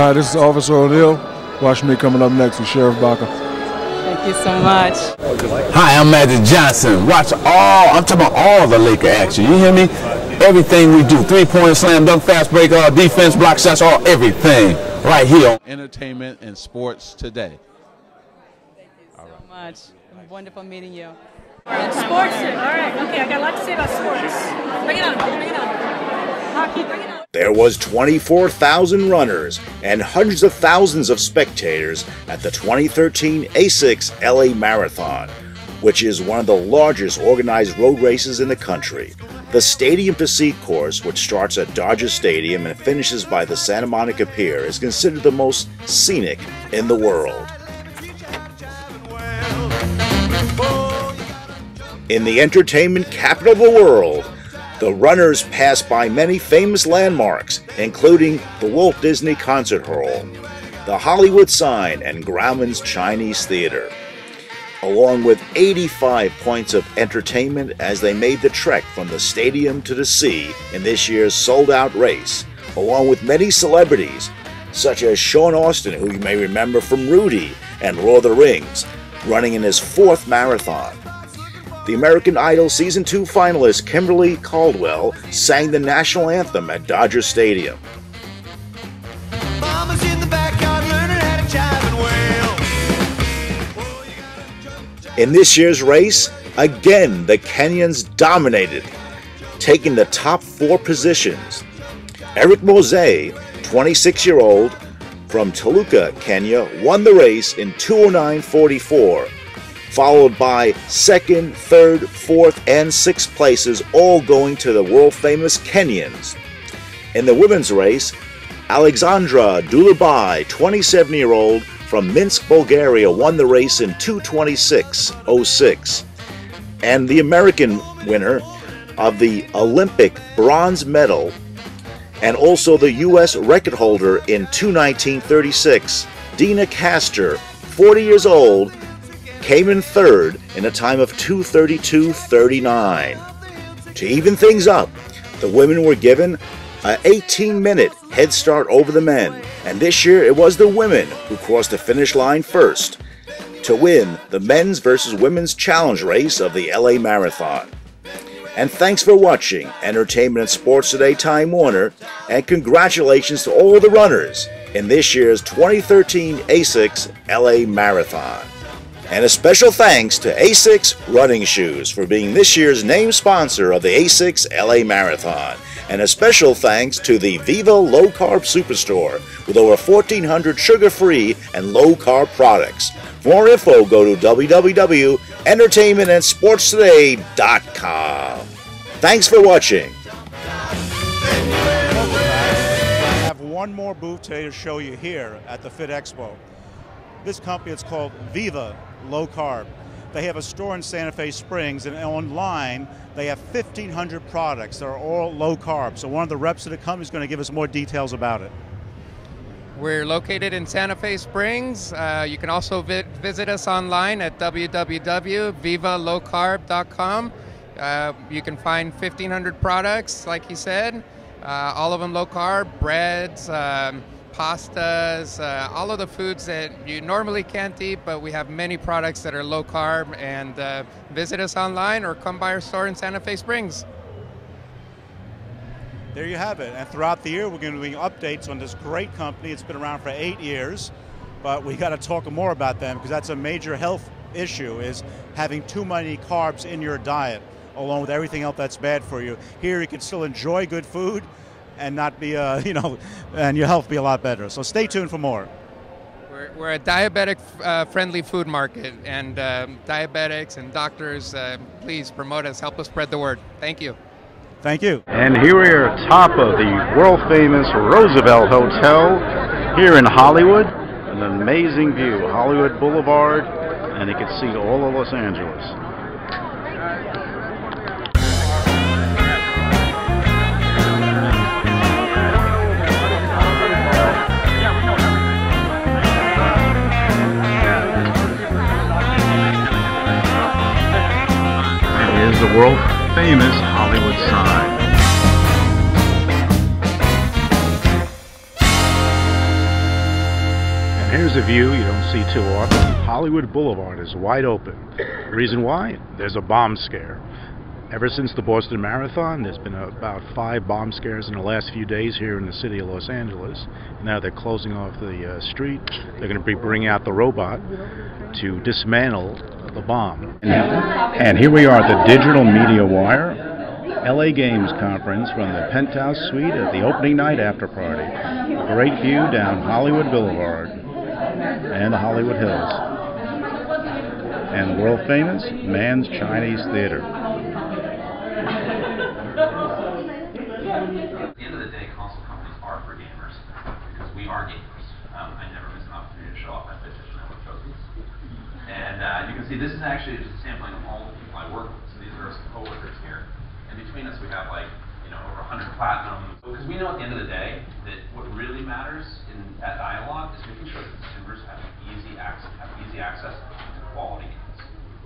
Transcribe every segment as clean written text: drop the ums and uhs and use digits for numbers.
Hi, this is Officer O'Neill. Watch me coming up next with Sheriff Baca. Thank you so much. Hi, I'm Magic Johnson. Watch I'm talking about all the Laker action. You hear me? Everything we do, 3-point slam, dunk, fast break, all defense, block shots, all everything right here. Entertainment and sports today. Thank you so much. Wonderful meeting you. Sports. All right. Okay, I got a lot to say about sports. Bring it on. Bring it on. Hockey, bring it on. There was 24,000 runners and hundreds of thousands of spectators at the 2013 A6 LA Marathon, which is one of the largest organized road races in the country. The Stadium to Sea course, which starts at Dodger Stadium and finishes by the Santa Monica Pier, is considered the most scenic in the world. In the entertainment capital of the world, the runners pass by many famous landmarks, including the Walt Disney Concert Hall, the Hollywood sign, and Grauman's Chinese Theater, along with 85 points of entertainment as they made the trek from the stadium to the sea in this year's sold-out race, along with many celebrities, such as Sean Austin, who you may remember from Rudy and Lord of the Rings, running in his 4th marathon. The American Idol Season 2 finalist Kimberly Caldwell sang the national anthem at Dodger Stadium. In this year's race, again the Kenyans dominated, taking the top 4 positions. Eric Mose, 26-year-old from Toluca, Kenya, won the race in 2:09:44. Followed by 2nd, 3rd, 4th, and 6th places, all going to the world-famous Kenyans. In the women's race, Alexandra Dulabai, 27-year-old from Minsk, Bulgaria, won the race in 2:26:06. And the American winner of the Olympic bronze medal and also the U.S. record holder in 2:19:36, Dina Castor, 40 years old, came in 3rd in a time of 2:32:39. To even things up, the women were given an 18-minute head start over the men, and this year it was the women who crossed the finish line first to win the men's versus women's challenge race of the LA Marathon. And thanks for watching Entertainment and Sports Today Time Warner, and congratulations to all the runners in this year's 2013 A6 LA Marathon. And a special thanks to A6 Running Shoes for being this year's name sponsor of the A6 LA Marathon. And a special thanks to the Viva Low Carb Superstore with over 1,400 sugar-free and low-carb products. For more info, go to www.entertainmentandsportstoday.com. Thanks for watching. I have one more booth today to show you here at the Fit Expo. This company is called Viva Low Carb. They have a store in Santa Fe Springs, and online they have 1,500 products that are all low carb. So one of the reps of the company is going to give us more details about it. We're located in Santa Fe Springs. You can also visit us online at www.vivalowcarb.com. You can find 1,500 products, like he said, all of them low carb, breads, pastas, all of the foods that you normally can't eat, but we have many products that are low carb. And visit us online or come by our store in Santa Fe Springs. There you have it. And throughout the year, we're going to be doing updates on this great company. It's been around for 8 years, but we got to talk more about them because that's a major health issue, is having too many carbs in your diet, along with everything else that's bad for you. Here, you can still enjoy good food and not be, and your health be a lot better. So stay tuned for more. We're a diabetic-friendly food market, and diabetics and doctors, please promote us, help us spread the word. Thank you. Thank you. And here we are atop of the world-famous Roosevelt Hotel here in Hollywood. An amazing view, Hollywood Boulevard, and you can see all of Los Angeles. Here's the world-famous Hollywood sign. Here's a view you don't see too often. Hollywood Boulevard is wide open. The reason why? There's a bomb scare. Ever since the Boston Marathon, there's been about 5 bomb scares in the last few days here in the city of Los Angeles. Now they're closing off the street. They're going to be bringing out the robot to dismantle the bomb. And here we are at the Digital Media Wire, LA Games Conference from the Penthouse Suite at the opening night after party. A great view down Hollywood Boulevard and the Hollywood Hills. And the world famous Mann's Chinese Theater. At the end of the day, console companies are for gamers, because we are gamers. I never miss an opportunity to show off my PlayStation Network trophies. And you can see this is actually just a sampling of all the people I work with. So these are some coworkers here. And between us, we have like, over 100 platinum. Because we know at the end of the day that what really matters in that dialogue is making sure that consumers have easy access to quality games.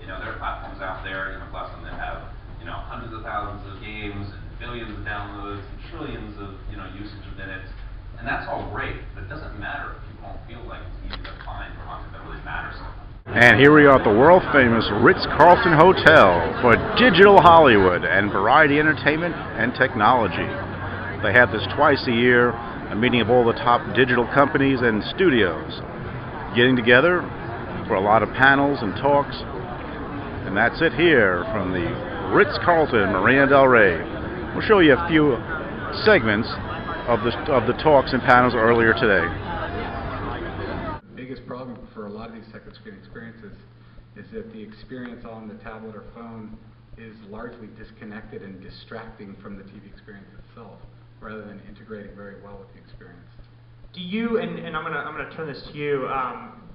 There are platforms out there, bless them, that have hundreds of thousands of games and billions of downloads and trillions of usage of minutes, and that's all great, but it doesn't matter if you won't feel like it's easy to find content that really matters. And here we are at the world famous Ritz-Carlton Hotel for Digital Hollywood and Variety Entertainment and Technology. They have this twice a year, a meeting of all the top digital companies and studios getting together for a lot of panels and talks. And that's it here from the Ritz-Carlton Marina Del Rey. We'll show you a few segments of the talks and panels earlier today. The biggest problem for a lot of these second screen experiences is that the experience on the tablet or phone is largely disconnected and distracting from the TV experience itself, rather than integrating very well with the experience. Do you, and I'm gonna turn this to you,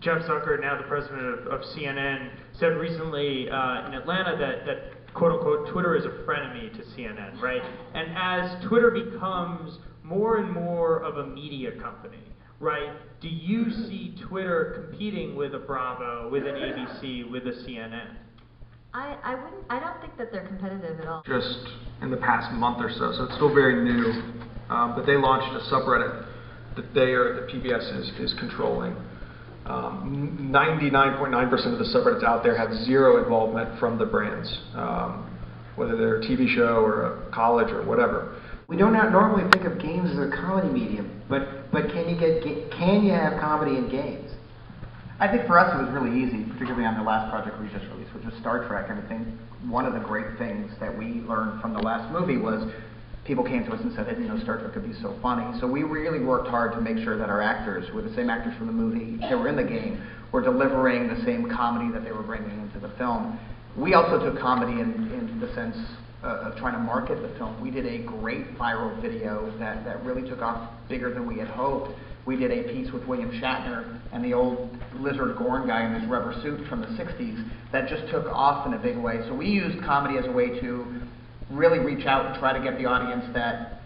Jeff Zucker, now the president of CNN, said recently in Atlanta that quote-unquote Twitter is a frenemy to CNN, right? And as Twitter becomes more and more of a media company, right, do you see Twitter competing with a Bravo, with an ABC, with a CNN? I don't think that they're competitive at all. Just in the past month or so it's still very new, but they launched a subreddit that that PBS is controlling. 99.9% of the subreddits out there have zero involvement from the brands, whether they're a TV show or a college or whatever. We don't normally think of games as a comedy medium, but can you have comedy in games? I think for us it was really easy, particularly on the last project we just released, which was Star Trek. And I think one of the great things that we learned from the last movie was people came to us and said, I didn't know Star Trek could be so funny. So we really worked hard to make sure that our actors were the same actors from the movie that were in the game, were delivering the same comedy that they were bringing into the film. We also took comedy in the sense of trying to market the film. We did a great viral video that really took off bigger than we had hoped. We did a piece with William Shatner and the old lizard Gorn guy in his rubber suit from the 60s that just took off in a big way. So we used comedy as a way to really reach out and try to get the audience that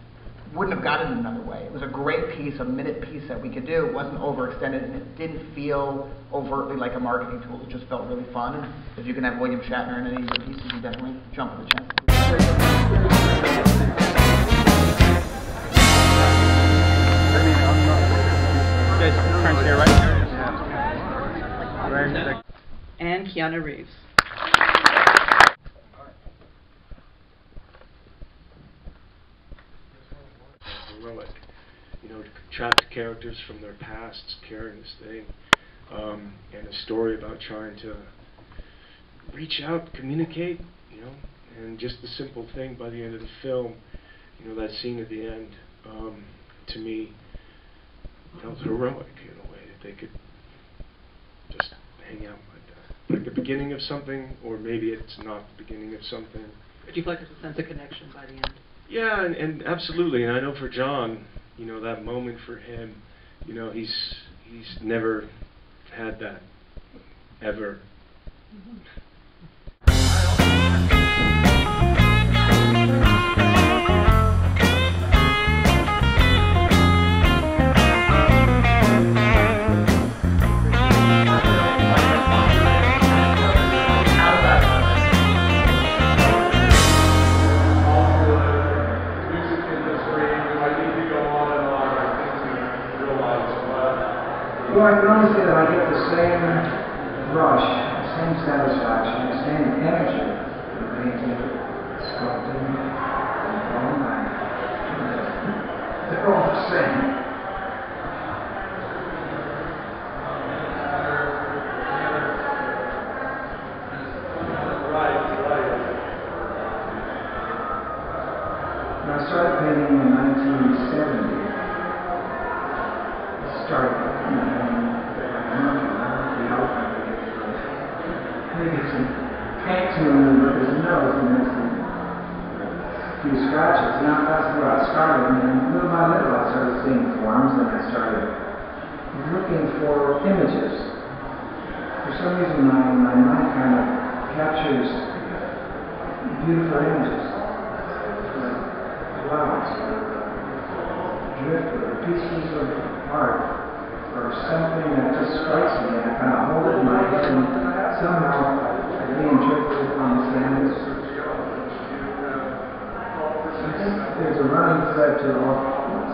wouldn't have gotten it another way. It was a great piece, a minute piece that we could do. It wasn't overextended, and it didn't feel overtly like a marketing tool. It just felt really fun. And if you can have William Shatner in any of your pieces, you definitely jump at the chance. Here, right? And Keanu Reeves. Heroic, to contract characters from their pasts carrying this thing, and a story about trying to reach out, communicate, and just the simple thing by the end of the film, that scene at the end, to me, felt heroic in a way that they could just hang out like the beginning of something, or maybe it's not the beginning of something. Do you feel like there's a sense of connection by the end? Yeah, and absolutely, and I know for John, that moment for him, he's never had that ever. Well, I can only say that satisfaction of same energy in painting, sculpting, all night. They're all the same. I started painting in 1970. Started maybe some paint to him, but there's a nose and there's a few scratches. Now that's where I started, and then little by little I started seeing forms, and I started looking for images. For some reason my mind kind of captures beautiful images. Clouds, drift, or pieces of art, or something that just strikes me, and I kind of hold it in my head, and somehow I reinterpret it on the canvas. I think there's a running thread to all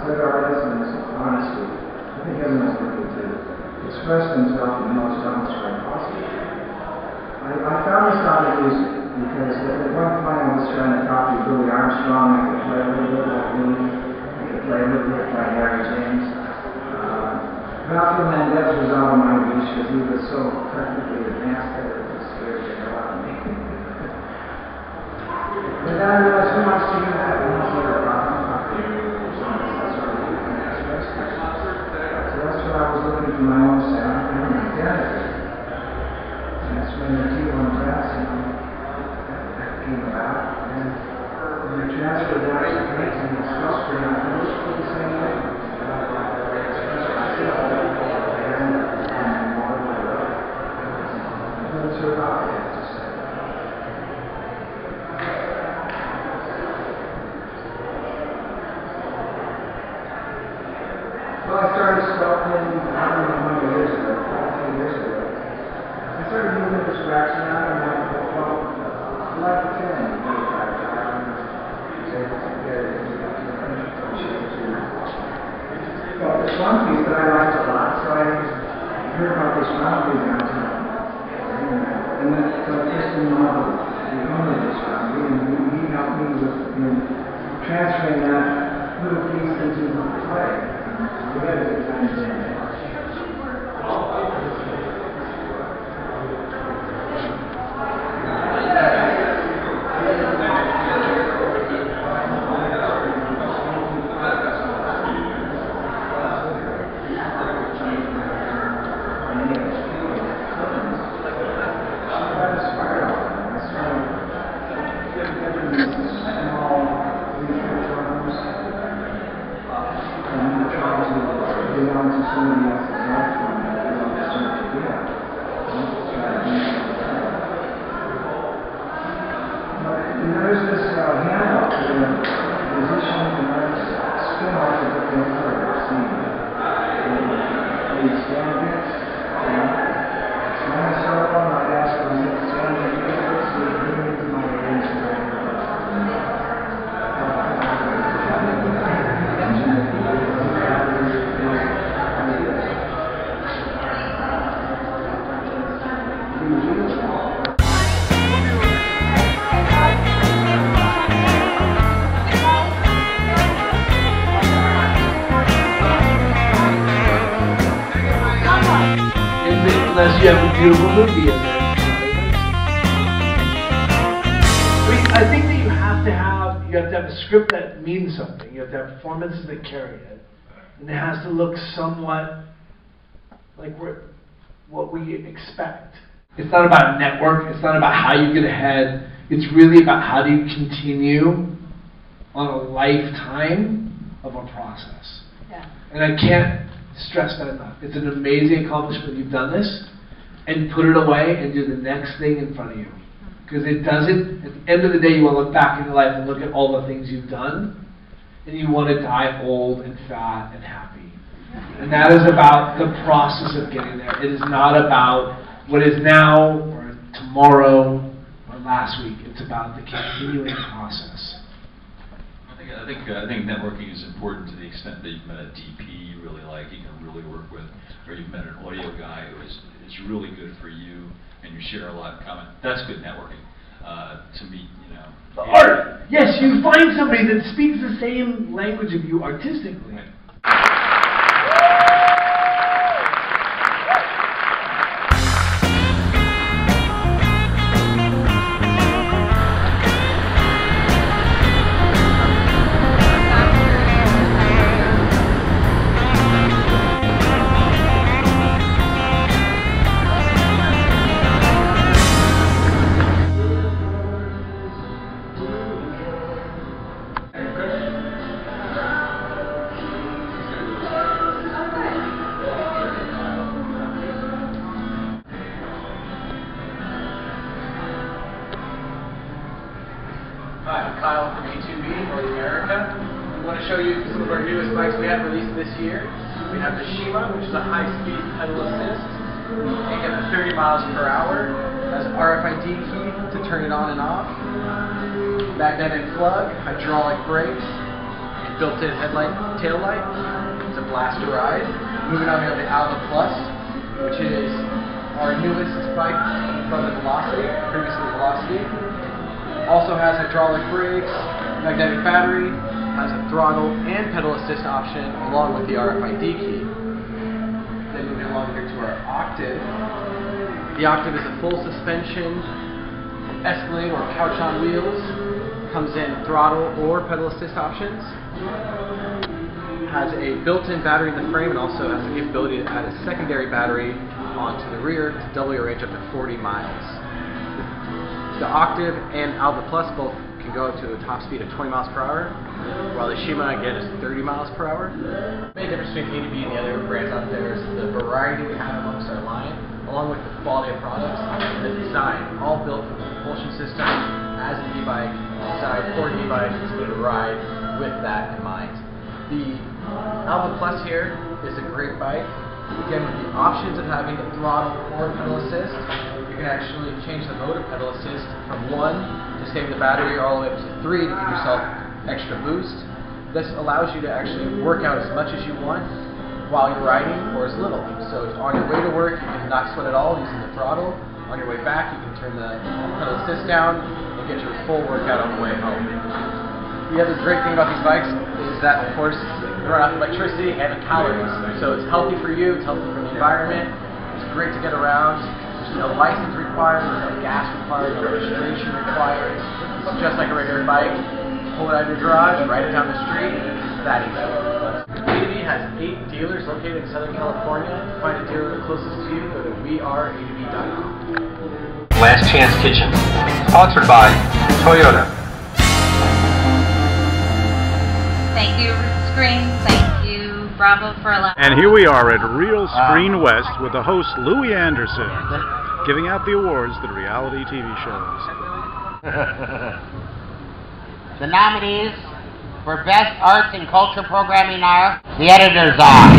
good artists, and it's honesty. I think everyone's looking to express themselves in the most honest way possible. I found this out of music. Because at one point I was trying to copy Louis Armstrong. I could play a little bit like Louis. I could play a little bit like Harry James. Rafael Mendez was out of my reach because he was so technically advanced that it was scared the hell out of me. But then I realized who wants to do that? Who wants to do that? That's what I can express. So that's what I was looking for my own sound and my identity. And that's when the T1 class came about, and we transferred that to painting and sculpture, and I finished with the same thing. And survive, I have to say. Well, I started sculpting, I don't know how many years ago, 15 years ago. I started moving the scratch around, and I thought, well, like the film, well, there's one piece that I liked a lot, so I heard about this foundry downtown. And then Kristen Marvel, the owner of this foundry, and he helped me with transferring that little piece into the play. We had a good time doing it. Unless you have a beautiful movie in there. I think that you have to have a script that means something. You have to have performances that carry it. And it has to look somewhat like what we expect. It's not about a network. It's not about how you get ahead. It's really about how do you continue on a lifetime of a process. Yeah. And I can't stress that enough. It's an amazing accomplishment you've done this, and put it away and do the next thing in front of you. Because it doesn't, at the end of the day, you want to look back in your life and look at all the things you've done, and you want to die old and fat and happy. And that is about the process of getting there. It is not about what is now or tomorrow or last week. It's about the continuing process. I think networking is important to the extent that you've met a DP you really like, you can really work with, or you've met an audio guy who is that's really good for you, and you share a lot in common. That's good networking. To meet, you know. The art! Yes, you find somebody that speaks the same language of you artistically. Right. Hi, I'm Kyle from A2B, North America. We want to show you some of our newest bikes we have released this year. We have the Shima, which is a high-speed pedal assist. It gets to 30 miles per hour. It has an RFID key to turn it on and off. Magnetic plug, hydraulic brakes, built-in headlight, tail light. It's a blast to ride. Moving on, we have the Alpha Plus, which is our newest bike from the Velocity, previously Velocity. Also has hydraulic brakes, magnetic battery, has a throttle and pedal assist option along with the RFID key. Then moving along here to our Octave. The Octave is a full suspension Escalade or couch on wheels. Comes in throttle or pedal assist options. Has a built-in battery in the frame and also has the capability to add a secondary battery onto the rear to double your range up to 40 miles. The Octave and Alpha Plus both can go up to a top speed of 20 miles per hour, while the Shima again is 30 miles per hour. The main difference between A2B and the other brands out there is the variety we have amongst our line, along with the quality of products and the design, all built with the propulsion system as an e-bike, designed for an e-bike, it's going to ride with that in mind. The Alpha Plus here is a great bike. Again, with the options of having a throttle or pedal assist, you can actually change the mode of pedal assist from 1 to save the battery all the way up to 3 to give yourself extra boost. This allows you to actually work out as much as you want while you're riding or as little. So if on your way to work, you can not sweat at all using the throttle. On your way back, you can turn the pedal assist down and get your full workout on the way home. The other great thing about these bikes is that, of course, they run off electricity and calories. So it's healthy for you, it's healthy for the environment, it's great to get around. There's no license required, there's no gas required, no registration required. It's just like a regular bike. Pull it out of your garage, ride it down the street, it's that easy. A2B has 8 dealers located in Southern California. To find a dealer closest to you, go to weareA2B.com. Last Chance Kitchen, sponsored by Toyota. Thank you, Screen. Thank you, Bravo, for allowing. And here we are at Real Screen West with the host Louis Anderson, giving out the awards to the reality TV shows. The nominees for Best Arts and Culture Programming are, the editors are.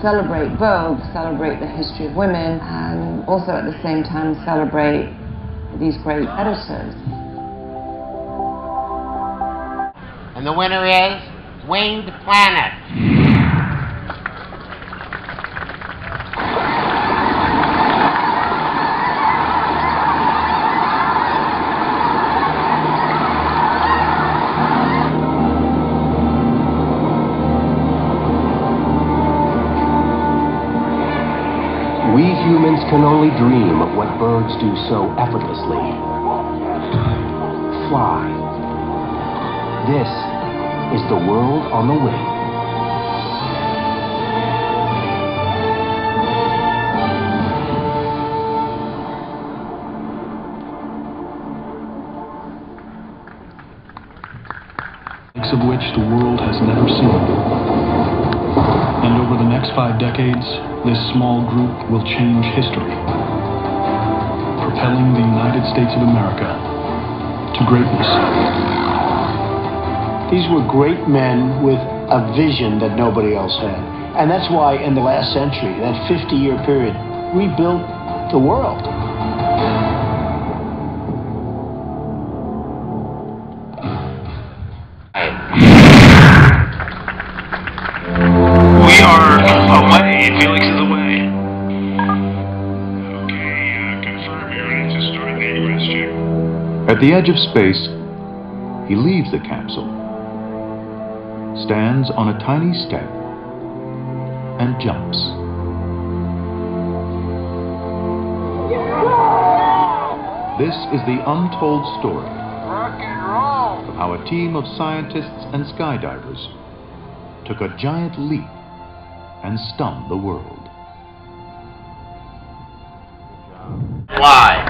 Celebrate Vogue, celebrate the history of women, and also at the same time celebrate these great editors. And the winner is Winged Planet. We humans can only dream of what birds do so effortlessly. Fly. This is the world on the wing. Of which the world has never seen. And over the next 5 decades, this small group will change history, propelling the United States of America to greatness. These were great men with a vision that nobody else had. And that's why in the last century, that 50-year period, we built the world. We are away. Felix is away. Okay, confirm you're ready to start the egress check. At the edge of space, he leaves the capsule, stands on a tiny step, and jumps. This is the untold story of how a team of scientists and skydivers took a giant leap and stunned the world. Why?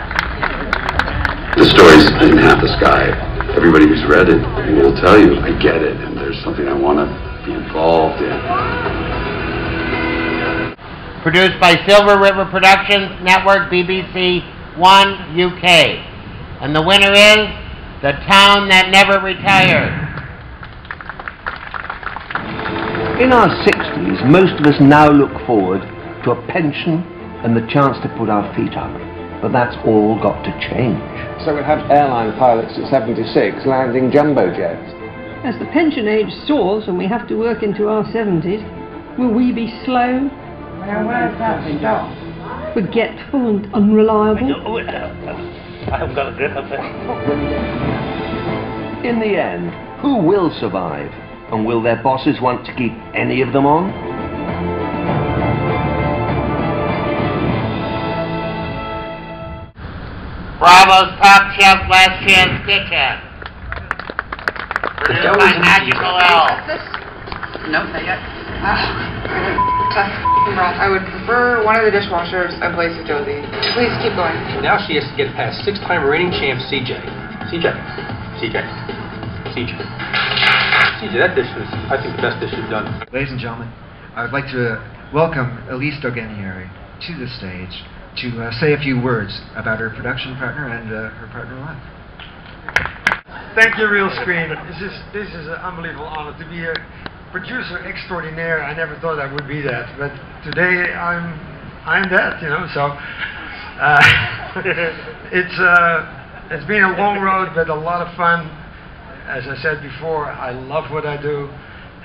The story's in half the sky. Everybody who's read it will tell you, I get it, and there's something I want to be involved in. Produced by Silver River Productions, Network, BBC One, UK. And the winner is The Town That Never Retired. In our 60s, most of us now look forward to a pension and the chance to put our feet up. But that's all got to change. So we'll have airline pilots at 76 landing jumbo jets. As the pension age soars and we have to work into our 70s, will we be slow, Where's that stop? forgetful and unreliable? I haven't got a grip of it. In the end, who will survive? And will their bosses want to keep any of them on? Bravo's Top Chef Last Chance Kitchen. Produced by Magical Elf. Nope, not yet. Tough breath. I would prefer one of the dishwashers in place of Josie. Please keep going. Now she has to get past six-time reigning champ CJ. CJ, that dish was, I think, the best dish you've done. Ladies and gentlemen, I would like to welcome Elise Doganieri to the stage to say a few words about her production partner and her partner in life. Thank you, Real Screen. This is an unbelievable honor to be a producer extraordinaire. I never thought I would be that, but today I'm that, you know. So it's been a long road, but a lot of fun. As I said before, I love what I do.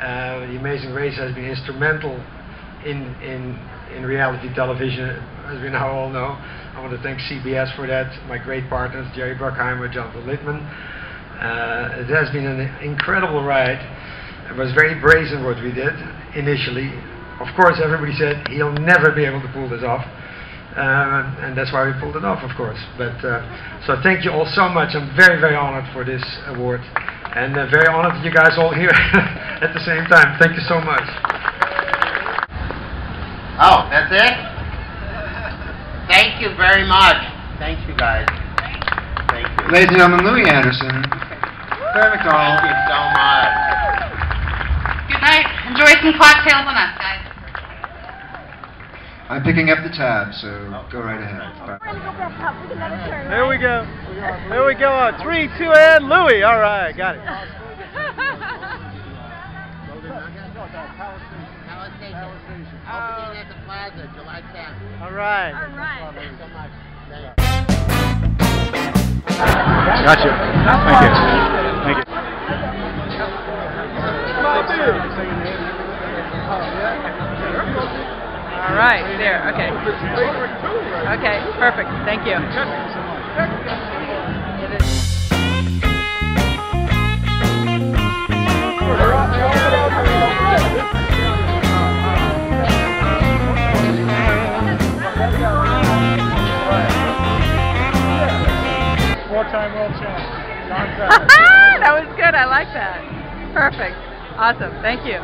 The Amazing Race has been instrumental in reality television, as we now all know. I want to thank CBS for that, my great partners, Jerry Bruckheimer, Jonathan Littman. It has been an incredible ride. It was very brazen what we did initially. Of course, everybody said he'll never be able to pull this off. And that's why we pulled it off, of course. But so thank you all so much. I'm very, very honored for this award. And very honored that you guys all here at the same time. Thank you so much. Oh, that's it? Thank you very much. Thanks, you guys. Thank you. Ladies and gentlemen, Louis Anderson, Barry McDonald. Thank you so much. Good night. Enjoy some cocktails on us, guys. I'm picking up the tab, so go right ahead. Bye. There we go. There we go. 3, 2, and Louis. All right, got it. All right. Gotcha. Thank you. Thank you. All right, there, okay. Okay, perfect, thank you. Four-time world champ. That was good, I like that. Perfect, awesome, thank you.